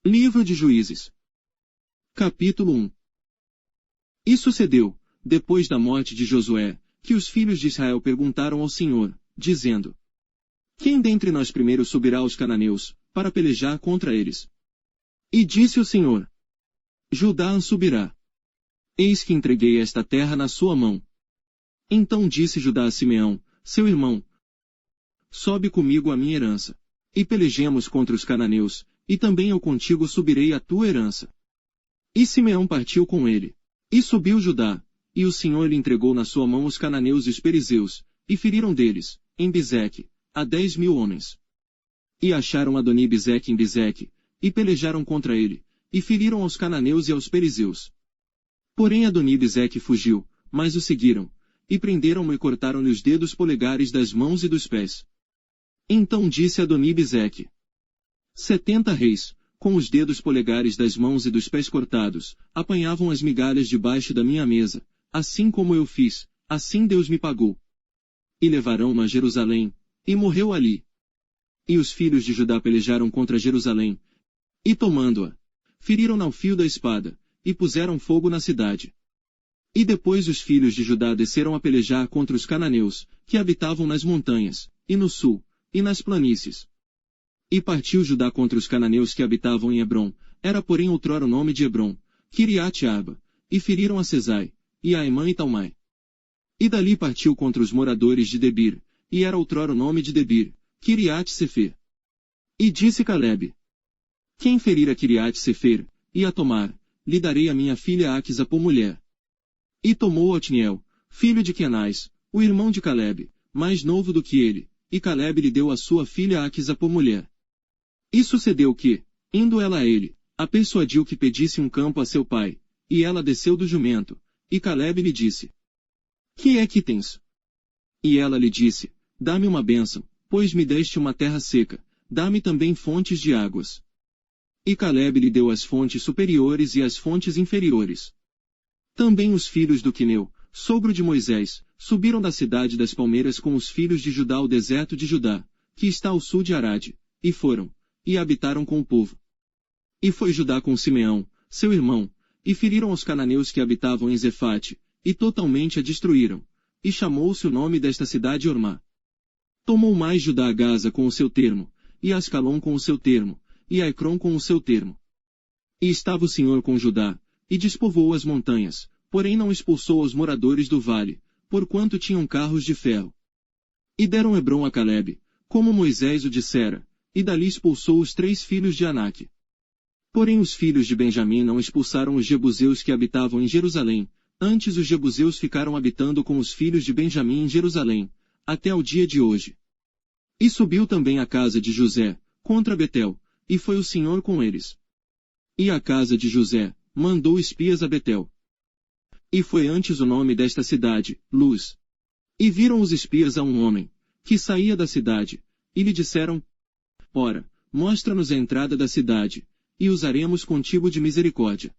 Livro de Juízes. Capítulo 1. E sucedeu, depois da morte de Josué, que os filhos de Israel perguntaram ao Senhor, dizendo: Quem dentre nós primeiro subirá aos cananeus, para pelejar contra eles? E disse o Senhor: Judá subirá. Eis que entreguei esta terra na sua mão. Então disse Judá a Simeão, seu irmão: Sobe comigo a minha herança. E pelejemos contra os cananeus, e também eu contigo subirei a tua herança. E Simeão partiu com ele. E subiu Judá, e o Senhor lhe entregou na sua mão os cananeus e os perizeus, e feriram deles, em Bizeque, a 10.000 homens. E acharam Adoni-Bezeque em Bizeque, e pelejaram contra ele, e feriram aos cananeus e aos perizeus. Porém Adoni-Bezeque fugiu, mas o seguiram, e prenderam-no e cortaram-lhe os dedos polegares das mãos e dos pés. Então disse Adoni-Bezeque: 70 reis, com os dedos polegares das mãos e dos pés cortados, apanhavam as migalhas debaixo da minha mesa, assim como eu fiz, assim Deus me pagou. E levarão-no a Jerusalém, e morreu ali. E os filhos de Judá pelejaram contra Jerusalém, e tomando-a, feriram-na ao fio da espada, e puseram fogo na cidade. E depois os filhos de Judá desceram a pelejar contra os cananeus, que habitavam nas montanhas, e no sul, e nas planícies. E partiu Judá contra os cananeus que habitavam em Hebrom, era porém outrora o nome de Hebrom, Kiriate-Arba, e feriram a Sesai, e a Emã e Talmai. E dali partiu contra os moradores de Debir, e era outrora o nome de Debir, Kiriate-Sefer. E disse Calebe: Quem ferir a Kiriate-Sefer, e a tomar, lhe darei a minha filha Aquisa por mulher. E tomou Otniel, filho de Quenaz, o irmão de Calebe, mais novo do que ele, e Calebe lhe deu a sua filha Aquisa por mulher. E sucedeu que, indo ela a ele, a persuadiu que pedisse um campo a seu pai, e ela desceu do jumento, e Calebe lhe disse: Que é que tens? E ela lhe disse: Dá-me uma bênção, pois me deste uma terra seca, dá-me também fontes de águas. E Calebe lhe deu as fontes superiores e as fontes inferiores. Também os filhos do Quineu, sogro de Moisés, subiram da cidade das palmeiras com os filhos de Judá ao deserto de Judá, que está ao sul de Arade, e foram, e habitaram com o povo. E foi Judá com Simeão, seu irmão, e feriram os cananeus que habitavam em Zefate, e totalmente a destruíram, e chamou-se o nome desta cidade Ormá. Tomou mais Judá a Gaza com o seu termo, e Ascalon com o seu termo, e a Ecrom com o seu termo. E estava o Senhor com Judá, e despovoou as montanhas, porém não expulsou os moradores do vale, porquanto tinham carros de ferro. E deram Hebrom a Calebe, como Moisés o dissera, e dali expulsou os 3 filhos de Anak. Porém os filhos de Benjamim não expulsaram os jebuseus que habitavam em Jerusalém, antes os jebuseus ficaram habitando com os filhos de Benjamim em Jerusalém, até ao dia de hoje. E subiu também a casa de José, contra Betel, e foi o Senhor com eles. E a casa de José mandou espias a Betel. E foi antes o nome desta cidade, Luz. E viram os espias a um homem, que saía da cidade, e lhe disseram: Ora, mostra-nos a entrada da cidade, e usaremos contigo de misericórdia.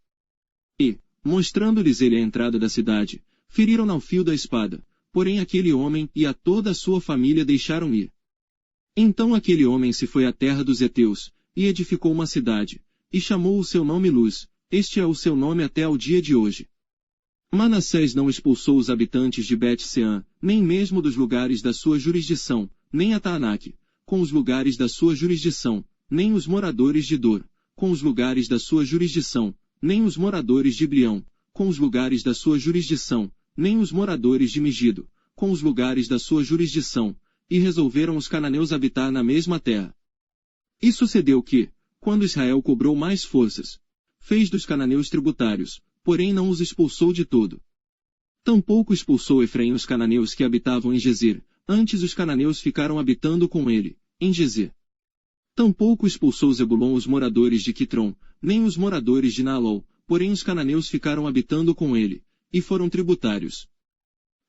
E, mostrando-lhes ele a entrada da cidade, feriram-na ao fio da espada, porém aquele homem e a toda a sua família deixaram ir. Então aquele homem se foi à terra dos heteus, e edificou uma cidade, e chamou o seu nome Luz, este é o seu nome até ao dia de hoje. Manassés não expulsou os habitantes de Bet-Seã, nem mesmo dos lugares da sua jurisdição, nem a Taanac, com os lugares da sua jurisdição, nem os moradores de Dor, com os lugares da sua jurisdição, nem os moradores de Blião, com os lugares da sua jurisdição, nem os moradores de Megido, com os lugares da sua jurisdição, e resolveram os cananeus habitar na mesma terra. E sucedeu que, quando Israel cobrou mais forças, fez dos cananeus tributários, porém não os expulsou de todo. Tampouco expulsou Efraim os cananeus que habitavam em Gezer, antes os cananeus ficaram habitando com ele, em Gezer. Tampouco expulsou Zebulon os moradores de Quitrom, nem os moradores de Naalol, porém os cananeus ficaram habitando com ele, e foram tributários.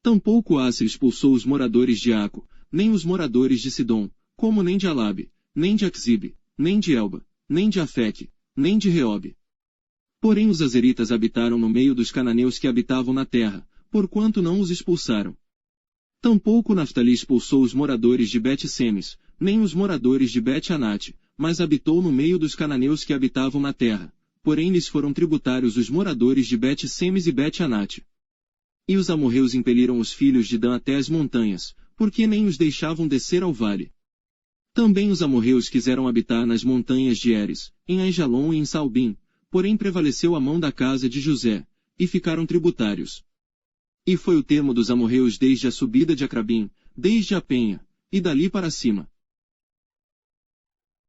Tampouco Asser expulsou os moradores de Aco, nem os moradores de Sidom, como nem de Alabe, nem de Axibe, nem de Elba, nem de Afeque, nem de Reobe. Porém os azeritas habitaram no meio dos cananeus que habitavam na terra, porquanto não os expulsaram. Tampouco Naftali expulsou os moradores de Bet-Semes, nem os moradores de Bet-Anate, mas habitou no meio dos cananeus que habitavam na terra, porém lhes foram tributários os moradores de Bet-Semes e Bet-Anate. E os amorreus impeliram os filhos de Dan até as montanhas, porque nem os deixavam descer ao vale. Também os amorreus quiseram habitar nas montanhas de Eres, em Aijalon e em Salbim, porém prevaleceu a mão da casa de José, e ficaram tributários. E foi o termo dos amorreus desde a subida de Acrabim, desde a penha, e dali para cima,